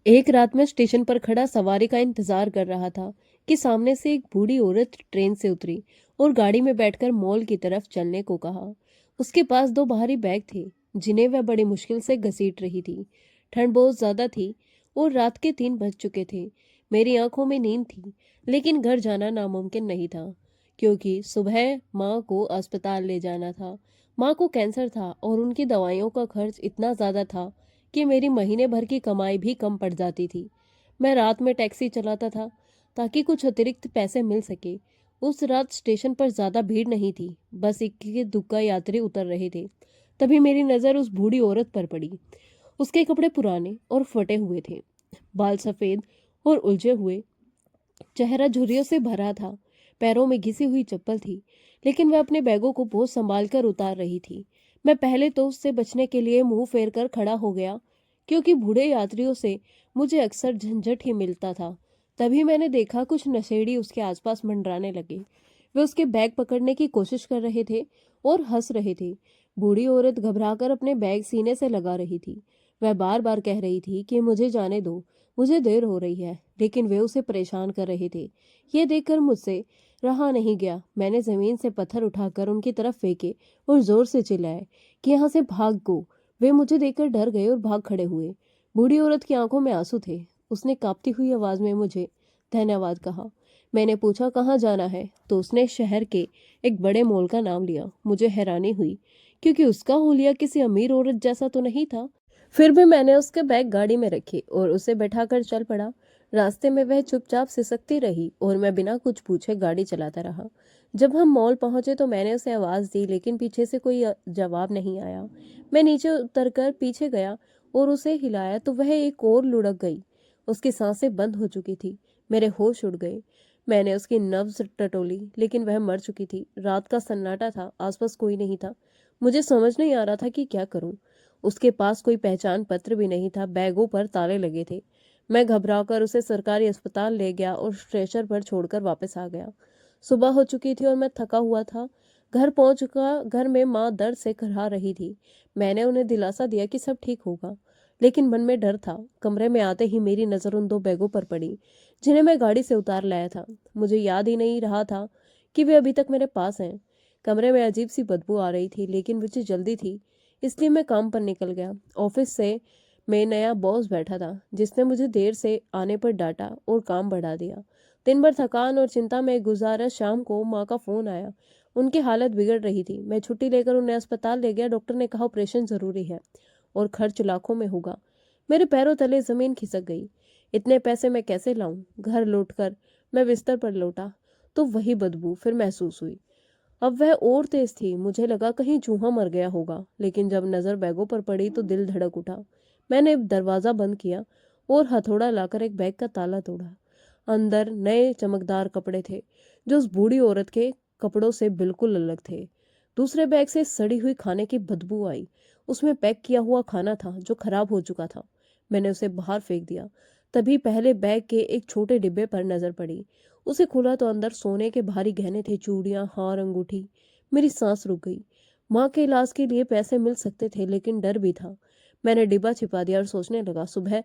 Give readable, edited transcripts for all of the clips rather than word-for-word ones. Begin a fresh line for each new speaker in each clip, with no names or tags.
एक रात मैं स्टेशन पर खड़ा सवारी का इंतजार कर रहा था कि सामने से एक बूढ़ी औरत ट्रेन से उतरी और गाड़ी में बैठकर मॉल की तरफ चलने को कहा। उसके पास दो भारी बैग थे जिन्हें वह बड़ी मुश्किल से घसीट रही थी। ठंड बहुत ज्यादा थी और रात के 3 बज चुके थे। मेरी आंखों में नींद थी, लेकिन घर जाना नामुमकिन नहीं था क्योंकि सुबह माँ को अस्पताल ले जाना था। माँ को कैंसर था और उनकी दवाइयों का खर्च इतना ज्यादा था कि मेरी महीने भर की कमाई भी कम पड़ जाती थी। मैं रात में टैक्सी चलाता था ताकि कुछ अतिरिक्त पैसे मिल सके। उस रात स्टेशन पर ज्यादा भीड़ नहीं थी, बस इक्की दुक्का यात्री उतर रहे थे। तभी मेरी नजर उस बूढ़ी औरत पर पड़ी। उसके कपड़े पुराने और फटे हुए थे, बाल सफेद और उलझे हुए, चेहरा झुर्रियों से भरा था। पैरों में घिसी हुई चप्पल थी, लेकिन वह अपने बैगों को बहुत संभाल कर उतार रही थी। मैं पहले तो उससे बचने के लिए मुंह फेर कर खड़ा हो गया, क्योंकि बूढ़े यात्रियों से मुझे अक्सर झंझट ही मिलता था। तभी मैंने देखा कुछ नशेड़ी उसके आसपास मंडराने लगे। वे उसके बैग पकड़ने की कोशिश कर रहे थे और हंस रहे थे। बूढ़ी औरत घबराकर अपने बैग सीने से लगा रही थी। वह बार बार कह रही थी कि मुझे जाने दो, मुझे देर हो रही है, लेकिन वे उसे परेशान कर रहे थे। ये देखकर मुझसे रहा नहीं गया। मैंने जमीन से पत्थर उठाकर उनकी तरफ फेंके और जोर से चिल्लाए कि यहाँ से भाग गो। वे मुझे देखकर डर गए और भाग खड़े हुए। बूढ़ी औरत की आंखों में आंसू थे। उसने कांपती हुई आवाज में मुझे धन्यवाद कहा। मैंने पूछा कहाँ जाना है, तो उसने शहर के एक बड़े मॉल का नाम लिया। मुझे हैरानी हुई, क्योंकि उसका हुलिया किसी अमीर औरत जैसा तो नहीं था। फिर भी मैंने उसके बैग गाड़ी में रखे और उसे बैठाकर चल पड़ा। रास्ते में वह चुपचाप सिसकती रही और मैं बिना कुछ पूछे गाड़ी चलाता रहा। जब हम मॉल पहुंचे तो मैंने उसे आवाज दी, लेकिन पीछे से कोई जवाब नहीं आया। मैं नीचे उतरकर पीछे गया और उसे हिलाया तो वह एक और लुढ़क गई। उसकी सांसें बंद हो चुकी थी। मेरे होश उड़ गए। मैंने उसकी नब्ज टटोली, लेकिन वह मर चुकी थी। रात का सन्नाटा था, आसपास कोई नहीं था। मुझे समझ नहीं आ रहा था कि क्या करूं। उसके पास कोई पहचान पत्र भी नहीं था, बैगों पर ताले लगे थे। मैं घबराकर उसे सरकारी अस्पताल ले गया और स्ट्रेचर पर छोड़कर वापस आ गया। सुबह हो चुकी थी और मैं थका हुआ था। घर पहुंच चुका। घर में माँ दर्द से कराह रही थी। मैंने उन्हें दिलासा दिया कि सब ठीक होगा, लेकिन मन में डर था। कमरे में आते ही मेरी नजर उन दो बैगों पर पड़ी जिन्हें मैं गाड़ी से उतार लाया था। मुझे याद ही नहीं रहा था कि वे अभी तक मेरे पास हैं। कमरे में अजीब सी बदबू आ रही थी, लेकिन मुझे जल्दी थी, इसलिए मैं काम पर निकल गया। ऑफिस से में नया बॉस बैठा था, जिसने मुझे देर से आने पर डांटा और काम बढ़ा दिया। दिन भर थकान और चिंता में गुजारा। शाम को माँ का फोन आया। उनकी हालत बिगड़ रही थी। मैं छुट्टी लेकर उन्हें अस्पताल ले गया। डॉक्टर ने कहा ऑपरेशन जरूरी है और खर्च लाखों में होगा। मेरे पैरों तले जमीन खिसक गई। इतने पैसे मैं कैसे लाऊं? घर लौटकर मैं बिस्तर पर लौटा तो वही बदबू फिर महसूस हुई। अब वह और तेज थी। मुझे लगा कहीं चूहा मर गया होगा, लेकिन जब नजर बैगों पर पड़ी तो दिल धड़क उठा। मैंने दरवाजा बंद किया और हथौड़ा लाकर एक बैग का ताला तोड़ा। अंदर नए चमकदार कपड़े थे, जो उस बूढ़ी औरत के कपड़ों से बिल्कुल अलग थे। दूसरे बैग से सड़ी हुई खाने की बदबू आई। उसमें पैक किया हुआ खाना था जो खराब हो चुका था। मैंने उसे बाहर फेंक दिया। तभी पहले बैग के एक छोटे डिब्बे पर नजर पड़ी। उसे खोला तो अंदर सोने के भारी गहने थे, चूड़ियां, हार, अंगूठी। मेरी सांस रुक गई। माँ के इलाज के लिए पैसे मिल सकते थे, लेकिन डर भी था। मैंने डिब्बा छिपा दिया और सोचने लगा सुबह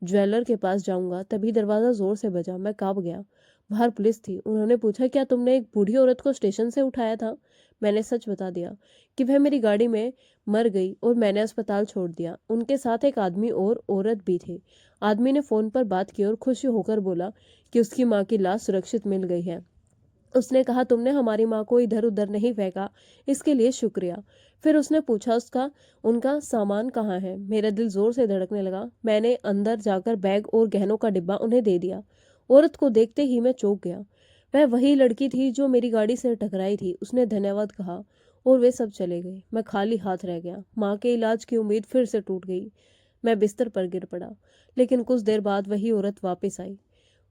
ज्वेलर के पास जाऊंगा। तभी दरवाजा जोर से बजा। मैं कांप गया। बाहर पुलिस थी। उन्होंने पूछा क्या तुमने एक बूढ़ी औरत को स्टेशन से उठाया था? मैंने सच बता दिया कि वह मेरी गाड़ी में मर गई और मैंने अस्पताल छोड़ दिया। उनके साथ एक आदमी और औरत भी थे। आदमी ने फोन पर बात की और खुश होकर बोला कि उसकी माँ की लाश सुरक्षित मिल गई है। उसने कहा तुमने हमारी माँ को इधर उधर नहीं फेंका, इसके लिए शुक्रिया। फिर उसने पूछा उसका उनका सामान कहाँ है। मेरा दिल जोर से धड़कने लगा। मैंने अंदर जाकर बैग और गहनों का डिब्बा उन्हें दे दिया। औरत को देखते ही मैं चौंक गया। वह वही लड़की थी जो मेरी गाड़ी से टकराई थी। उसने धन्यवाद कहा और वे सब चले गए। मैं खाली हाथ रह गया। माँ के इलाज की उम्मीद फिर से टूट गई। मैं बिस्तर पर गिर पड़ा, लेकिन कुछ देर बाद वही औरत वापस आई।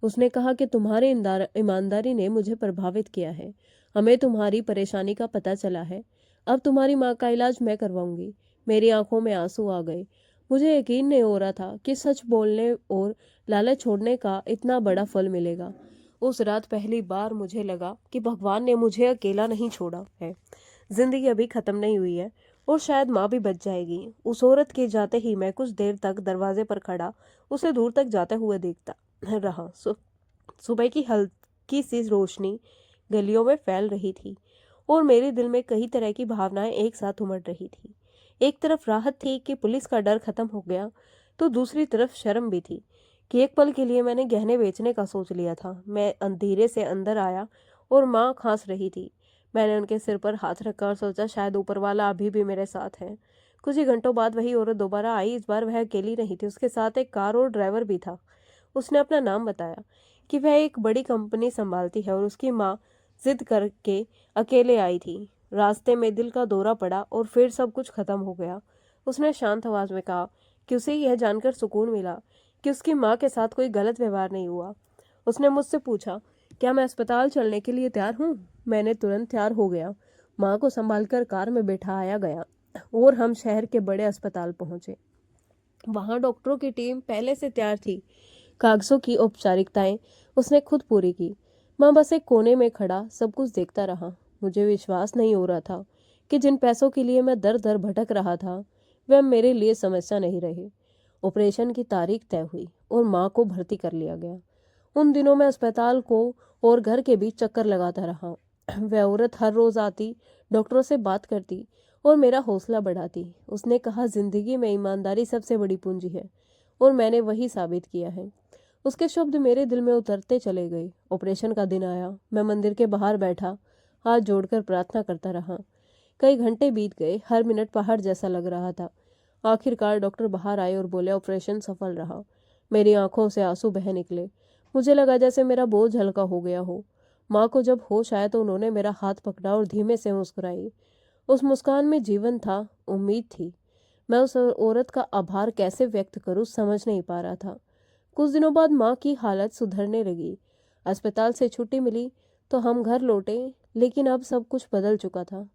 उसने कहा कि तुम्हारे ईमानदारी ने मुझे प्रभावित किया है। हमें तुम्हारी परेशानी का पता चला है। अब तुम्हारी माँ का इलाज मैं करवाऊंगी। मेरी आंखों में आंसू आ गए। मुझे यकीन नहीं हो रहा था कि सच बोलने और लालच छोड़ने का इतना बड़ा फल मिलेगा। उस रात पहली बार मुझे लगा कि भगवान ने मुझे अकेला नहीं छोड़ा है। जिंदगी अभी खत्म नहीं हुई है और शायद माँ भी बच जाएगी। उस औरत के जाते ही मैं कुछ देर तक दरवाजे पर खड़ा उसे दूर तक जाते हुए देखता रहा। सुबह की हल्की सी रोशनी गलियों में फैल रही थी और मेरे दिल में कई तरह की भावनाएं एक साथ उमड़ रही थी। एक तरफ राहत थी कि पुलिस का डर खत्म हो गया, तो दूसरी तरफ शर्म भी थी कि एक पल के लिए मैंने गहने बेचने का सोच लिया था। मैं अंधेरे से अंदर आया और माँ खांस रही थी। मैंने उनके सिर पर हाथ रखा और सोचा शायद ऊपर वाला अभी भी मेरे साथ है। कुछ ही घंटों बाद वही औरत दोबारा आई। इस बार वह अकेली नहीं थी, उसके साथ एक कार और ड्राइवर भी था। उसने अपना नाम बताया कि वह एक बड़ी कंपनी संभालती है और उसकी माँ जिद करके अकेले आई थी। रास्ते में दिल का दौरा पड़ा और फिर सब कुछ खत्म हो गया। उसने शांत आवाज में कहा कि उसे यह जानकर सुकून मिला कि उसकी माँ के साथ कोई गलत व्यवहार नहीं हुआ। उसने मुझसे पूछा, क्या मैं अस्पताल चलने के लिए तैयार हूँ? मैंने तुरंत तैयार हो गया। माँ को संभालकर कार में बैठाया गया और हम शहर के बड़े अस्पताल पहुंचे। वहां डॉक्टरों की टीम पहले से तैयार थी। कागजों की औपचारिकताएं उसने खुद पूरी की। मैं बस एक कोने में खड़ा सब कुछ देखता रहा। मुझे विश्वास नहीं हो रहा था कि जिन पैसों के लिए मैं दर दर भटक रहा था वे अब मेरे लिए समस्या नहीं रहे। ऑपरेशन की तारीख तय हुई और माँ को भर्ती कर लिया गया। उन दिनों में अस्पताल को और घर के बीच चक्कर लगाता रहा। वह औरत हर रोज आती, डॉक्टरों से बात करती और मेरा हौसला बढ़ाती। उसने कहा, जिंदगी में ईमानदारी सबसे बड़ी पूंजी है और मैंने वही साबित किया है। उसके शब्द मेरे दिल में उतरते चले गए। ऑपरेशन का दिन आया। मैं मंदिर के बाहर बैठा हाथ जोड़कर प्रार्थना करता रहा। कई घंटे बीत गए। हर मिनट पहाड़ जैसा लग रहा था। आखिरकार डॉक्टर बाहर आए और बोले, ऑपरेशन सफल रहा। मेरी आंखों से आंसू बह निकले। मुझे लगा जैसे मेरा बोझ हल्का हो गया हो। माँ को जब होश आया तो उन्होंने मेरा हाथ पकड़ा और धीमे से मुस्कुराई। उस मुस्कान में जीवन था, उम्मीद थी। मैं उस औरत का आभार कैसे व्यक्त करूं समझ नहीं पा रहा था। कुछ दिनों बाद माँ की हालत सुधरने लगी। अस्पताल से छुट्टी मिली तो हम घर लौटे, लेकिन अब सब कुछ बदल चुका था।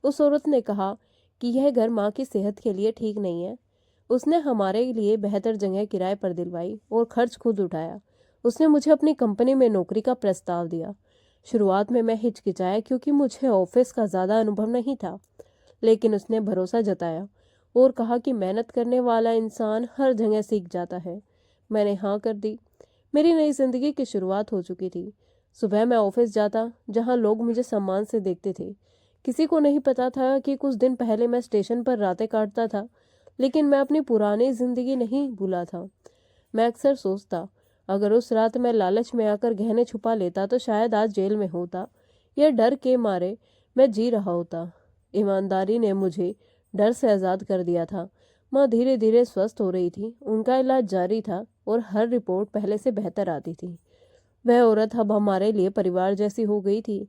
उस औरत ने कहा कि यह घर माँ की सेहत के लिए ठीक नहीं है। उसने हमारे लिए बेहतर जगह किराए पर दिलवाई और खर्च खुद उठाया। उसने मुझे अपनी कंपनी में नौकरी का प्रस्ताव दिया। शुरुआत में मैं हिचकिचाया क्योंकि मुझे ऑफिस का ज़्यादा अनुभव नहीं था, लेकिन उसने भरोसा जताया और कहा कि मेहनत करने वाला इंसान हर जगह सीख जाता है। मैंने हाँ कर दी। मेरी नई जिंदगी की शुरुआत हो चुकी थी। सुबह मैं ऑफिस जाता, जहां लोग मुझे सम्मान से देखते थे। किसी को नहीं पता था कि कुछ दिन पहले मैं स्टेशन पर रातें काटता था, लेकिन मैं अपनी पुरानी जिंदगी नहीं भूला था। मैं अक्सर सोचता, अगर उस रात मैं लालच में आकर गहने छुपा लेता तो शायद आज जेल में होता। यह डर के मारे मैं जी रहा होता। ईमानदारी ने मुझे डर से आज़ाद कर दिया था। माँ धीरे धीरे स्वस्थ हो रही थी। उनका इलाज जारी था और हर रिपोर्ट पहले से बेहतर आती थी। वह औरत अब हमारे लिए परिवार जैसी हो गई थी।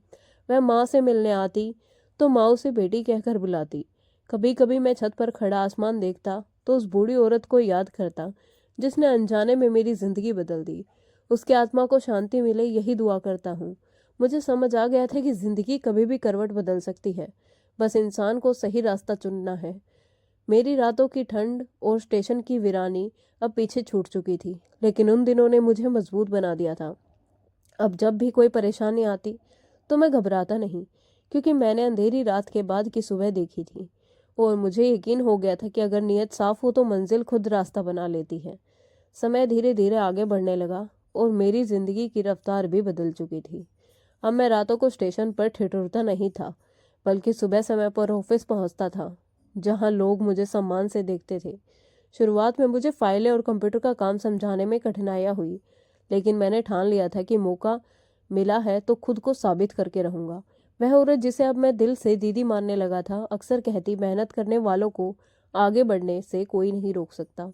वह माँ से मिलने आती तो माँ उसे बेटी कहकर बुलाती। कभी कभी मैं छत पर खड़ा आसमान देखता तो उस बूढ़ी औरत को याद करता जिसने अनजाने में मेरी जिंदगी बदल दी। उसकी आत्मा को शांति मिले, यही दुआ करता हूँ। मुझे समझ आ गया था कि जिंदगी कभी भी करवट बदल सकती है, बस इंसान को सही रास्ता चुनना है। मेरी रातों की ठंड और स्टेशन की वीरानी अब पीछे छूट चुकी थी, लेकिन उन दिनों ने मुझे मजबूत बना दिया था। अब जब भी कोई परेशानी आती तो मैं घबराता नहीं, क्योंकि मैंने अंधेरी रात के बाद की सुबह देखी थी और मुझे यकीन हो गया था कि अगर नीयत साफ हो तो मंजिल खुद रास्ता बना लेती है। समय धीरे धीरे आगे बढ़ने लगा और मेरी जिंदगी की रफ्तार भी बदल चुकी थी। अब मैं रातों को स्टेशन पर ठिठुरता नहीं था, बल्कि सुबह समय पर ऑफिस पहुंचता था, जहां लोग मुझे सम्मान से देखते थे। शुरुआत में मुझे फाइलें और कंप्यूटर का काम समझाने में कठिनाइयां हुई, लेकिन मैंने ठान लिया था कि मौका मिला है तो खुद को साबित करके रहूंगा। वह औरत जिसे अब मैं दिल से दीदी मानने लगा था अक्सर कहती, मेहनत करने वालों को आगे बढ़ने से कोई नहीं रोक सकता।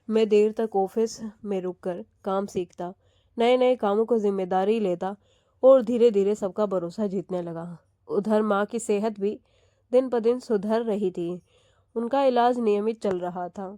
मैं देर तक ऑफिस में रुककर काम सीखता, नए नए कामों को जिम्मेदारी लेता और धीरे धीरे सबका भरोसा जीतने लगा। उधर माँ की सेहत भी दिन ब दिन सुधर रही थी। उनका इलाज नियमित चल रहा था।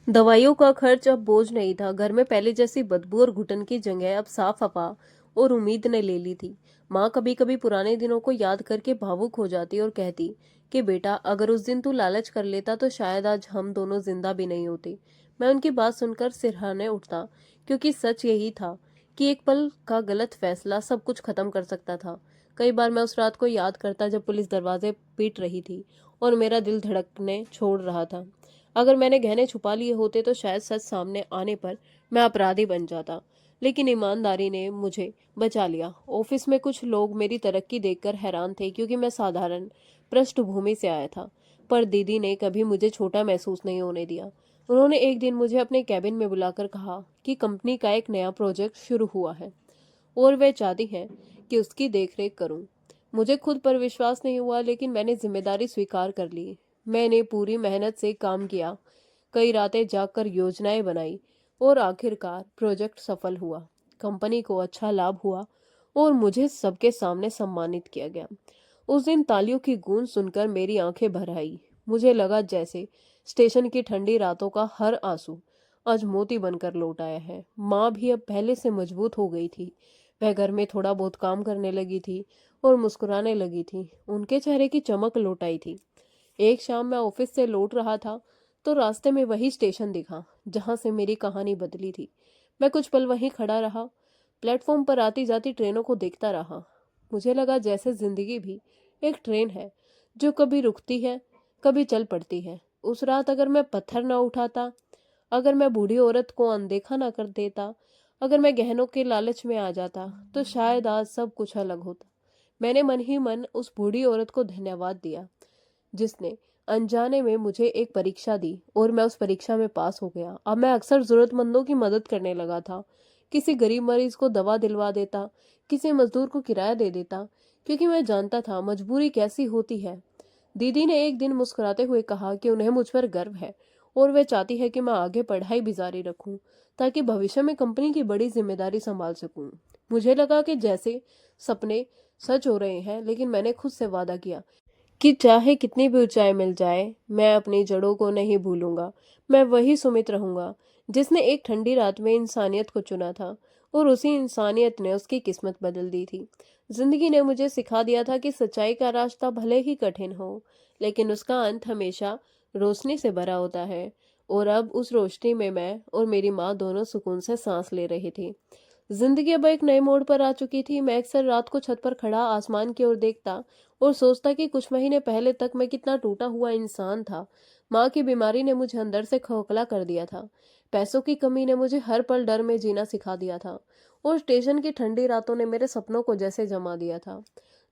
दवाइयों का खर्च अब बोझ नहीं था। घर में पहले जैसी बदबू और घुटन की जगह अब साफ हवा और उम्मीद ने ले ली थी। माँ कभी कभी पुराने दिनों को याद करके भावुक हो जाती और कहती कि बेटा, अगर उस दिन तू लालच कर लेता तो शायद आज हम दोनों जिंदा भी नहीं होते। मैं उनकी बात सुनकर सिरहाने उठता, क्योंकि सच यही था कि एक पल का गलत फैसला सब कुछ खत्म कर सकता था। कई बार मैं उस रात को याद करता जब पुलिस दरवाजे पीट रही थी और मेरा दिल धड़कने छोड़ रहा था। अगर मैंने गहने छुपा लिए होते तो शायद सच सामने आने पर मैं अपराधी बन जाता, लेकिन ईमानदारी ने मुझे बचा लिया। ऑफिस में कुछ लोग मेरी तरक्की देखकर हैरान थे, क्योंकि मैं साधारण पृष्ठभूमि से आया था। पर दीदी ने कभी मुझे छोटा महसूस नहीं होने दिया। उन्होंने एक दिन मुझे अपने कैबिन में बुलाकर कहा कि कंपनी का एक नया प्रोजेक्ट शुरू हुआ है और वे चाहती हैं कि उसकी देखरेख करूं। मुझे खुद पर विश्वास नहीं हुआ, लेकिन मैंने जिम्मेदारी स्वीकार कर ली। मैंने पूरी मेहनत से काम किया, कई रातें जागकर योजनाएं बनाई और आखिरकार प्रोजेक्ट सफल हुआ। कंपनी को अच्छा लाभ हुआ और मुझे सबके सामने सम्मानित किया गया। उस दिन तालियों की गूंज सुनकर मेरी आंखें भर आई। मुझे लगा जैसे स्टेशन की ठंडी रातों का हर आंसू आज मोती बनकर लौट आया है। माँ भी अब पहले से मजबूत हो गई थी। वह घर में थोड़ा बहुत काम करने लगी थी और मुस्कुराने लगी थी। उनके चेहरे की चमक लौट आई थी। एक शाम मैं ऑफिस से लौट रहा था तो रास्ते में वही स्टेशन दिखा जहां से मेरी कहानी बदली थी। मैं कुछ पल वहीं खड़ा रहा, प्लेटफॉर्म पर आती जाती ट्रेनों को देखता रहा। मुझे लगा जैसे जिंदगी भी एक ट्रेन है जो कभी रुकती है, कभी चल पड़ती है। उस रात अगर मैं पत्थर ना उठाता, अगर मैं बूढ़ी औरत को अनदेखा ना कर देता, अगर मैं गहनों के लालच में आ जाता, तो शायद आज सब कुछ अलग होता। मैंने मन ही मन उस बूढ़ी औरत को धन्यवाद दिया जिसने अनजाने में मुझे एक परीक्षा दी और मैं उस परीक्षा में पास हो गया। अब मैं अक्सर जरूरतमंदों की मदद करने लगा था। किसी गरीब मरीज को दवा दिलवा देता, किसी मजदूर को किराया दे देता, क्योंकि मैं जानता था मजबूरी कैसी होती है। दीदी ने एक दिन मुस्कुराते हुए कहा कि उन्हें मुझ पर गर्व है और वे चाहती है कि मैं आगे पढ़ाई भी जारी रखूं, ताकि भविष्य में कंपनी की बड़ी जिम्मेदारी संभाल सकूं। मुझे लगा कि जैसे सपने सच हो रहे हैं, लेकिन मैंने खुद से वादा किया कि चाहे कितनी भी ऊंचाई मिल जाए, मैं अपनी जड़ों को नहीं भूलूंगा। मैं वही सुमित रहूंगा जिसने एक ठंडी रात में इंसानियत को चुना था और उसी इंसानियत ने उसकी किस्मत बदल दी थी। जिंदगी ने मुझे सिखा दिया था कि सच्चाई का रास्ता भले ही कठिन हो, लेकिन उसका अंत हमेशा रोशनी से भरा होता है। और अब उस रोशनी में मैं और मेरी माँ दोनों सुकून से सांस ले रहे थे। जिंदगी अब एक नए मोड़ पर आ चुकी थी। मैं अक्सर रात को छत पर खड़ा आसमान की ओर देखता और सोचता कि कुछ महीने पहले तक मैं कितना टूटा हुआ इंसान था। माँ की बीमारी ने मुझे अंदर से खोखला कर दिया था। पैसों की कमी ने मुझे हर पल डर में जीना सिखा दिया था और स्टेशन की ठंडी रातों ने मेरे सपनों को जैसे जमा दिया था।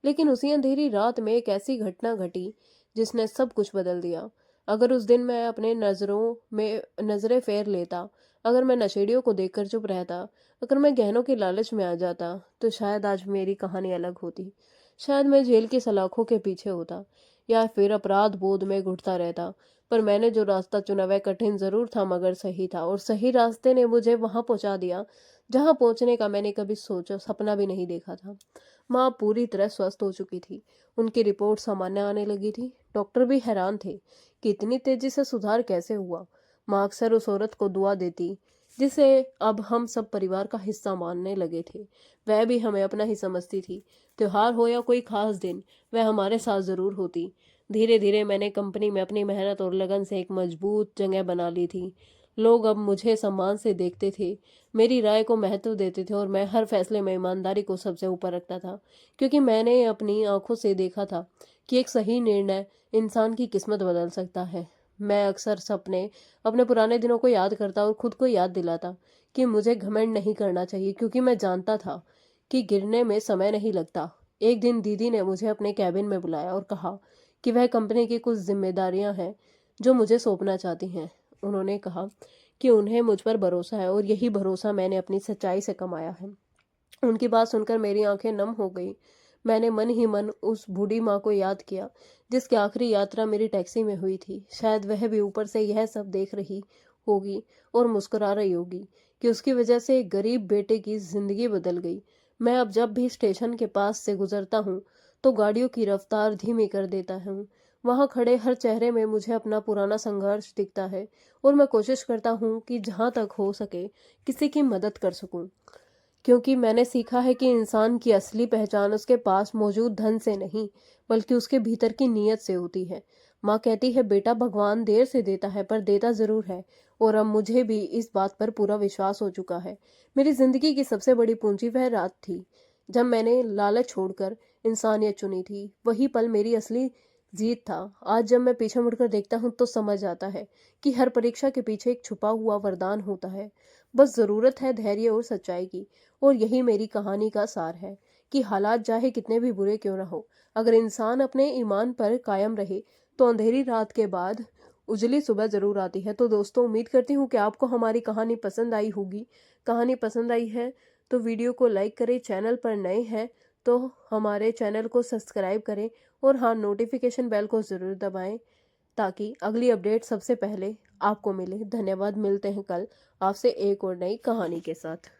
लेकिन उसी अंधेरी रात में एक ऐसी घटना घटी जिसने सब कुछ बदल दिया। अगर उस दिन मैं अपने नजरों में नजरें फेर लेता, अगर मैं नशेड़ियों को देखकर चुप रहता, अगर मैं गहनों के लालच में आ जाता, तो शायद आज मेरी कहानी अलग होती। शायद मैं जेल की सलाखों के पीछे होता या फिर अपराध बोध में घुटता रहता। पर मैंने जो रास्ता चुना वह कठिन जरूर था, मगर सही था, और सही रास्ते ने मुझे वहां पहुंचा दिया जहां पहुंचने का मैंने कभी सोचा सपना भी नहीं देखा था। माँ पूरी तरह स्वस्थ हो चुकी थी। उनकी रिपोर्ट सामान्य आने लगी थी। डॉक्टर भी हैरान थे कि इतनी तेजी से सुधार कैसे हुआ। माँ अक्सर उस औरत को दुआ देती जिसे अब हम सब परिवार का हिस्सा मानने लगे थे। वह भी हमें अपना ही समझती थी। त्योहार हो या कोई खास दिन, वह हमारे साथ जरूर होती। धीरे धीरे मैंने कंपनी में अपनी मेहनत और लगन से एक मजबूत जगह बना ली थी। लोग अब मुझे सम्मान से देखते थे, मेरी राय को महत्व देते थे और मैं हर फैसले में ईमानदारी को सबसे ऊपर रखता था, क्योंकि मैंने अपनी आंखों से देखा था कि एक सही निर्णय इंसान की किस्मत बदल सकता है। मैं अक्सर सपने अपने पुराने दिनों को याद करता और खुद को याद दिलाता कि मुझे घमंड नहीं करना चाहिए, क्योंकि मैं जानता था कि गिरने में समय नहीं लगता। एक दिन दीदी ने मुझे अपने कैबिन में बुलाया और कहा कि वह कंपनी की कुछ जिम्मेदारियां हैं जो मुझे सौंपना चाहती हैं। उन्होंने कहा कि उन्हें मुझ पर भरोसा है और यही भरोसा मैंने अपनी सच्चाई से कमाया है। उनकी बात सुनकर मेरी आंखें नम हो गई। मैंने मन ही मन उस बूढ़ी माँ को याद किया जिसकी आखिरी यात्रा मेरी टैक्सी में हुई थी। शायद वह भी ऊपर से यह सब देख रही होगी और मुस्कुरा रही होगी कि उसकी वजह से एक गरीब बेटे की जिंदगी बदल गई। मैं अब जब भी स्टेशन के पास से गुजरता हूँ तो गाड़ियों की रफ्तार धीमी कर देता हूँ। वहां खड़े हर चेहरे में मुझे अपना पुराना संघर्ष दिखता है और मैं कोशिश करता हूँ कि जहां तक हो सके किसी की मदद कर सकूं, क्योंकि मैंने सीखा है कि इंसान की असली पहचान उसके पास मौजूद धन से नहीं, बल्कि उसके भीतर की नीयत से होती है। माँ कहती है, बेटा भगवान देर से देता है पर देता जरूर है। और अब मुझे भी इस बात पर पूरा विश्वास हो चुका है। मेरी जिंदगी की सबसे बड़ी पूंजी वह रात थी जब मैंने लालच छोड़कर इंसानियत चुनी थी। वही पल मेरी असली जीत था। आज जब मैं पीछे मुड़कर देखता हूँ तो समझ आता है कि हर परीक्षा के पीछे एक छुपा हुआ वरदान होता है। बस जरूरत है धैर्य और सच्चाई की। और यही मेरी कहानी का सार है कि हालात चाहे कितने भी बुरे क्यों ना हो, अगर इंसान अपने ईमान पर कायम रहे तो अंधेरी रात के बाद उजली सुबह जरूर आती है। तो दोस्तों, उम्मीद करती हूँ कि आपको हमारी कहानी पसंद आई होगी। कहानी पसंद आई है तो वीडियो को लाइक करें, चैनल पर नए हैं तो हमारे चैनल को सब्सक्राइब करें और हाँ, नोटिफिकेशन बेल को ज़रूर दबाएं ताकि अगली अपडेट सबसे पहले आपको मिले। धन्यवाद। मिलते हैं कल आपसे एक और नई कहानी के साथ।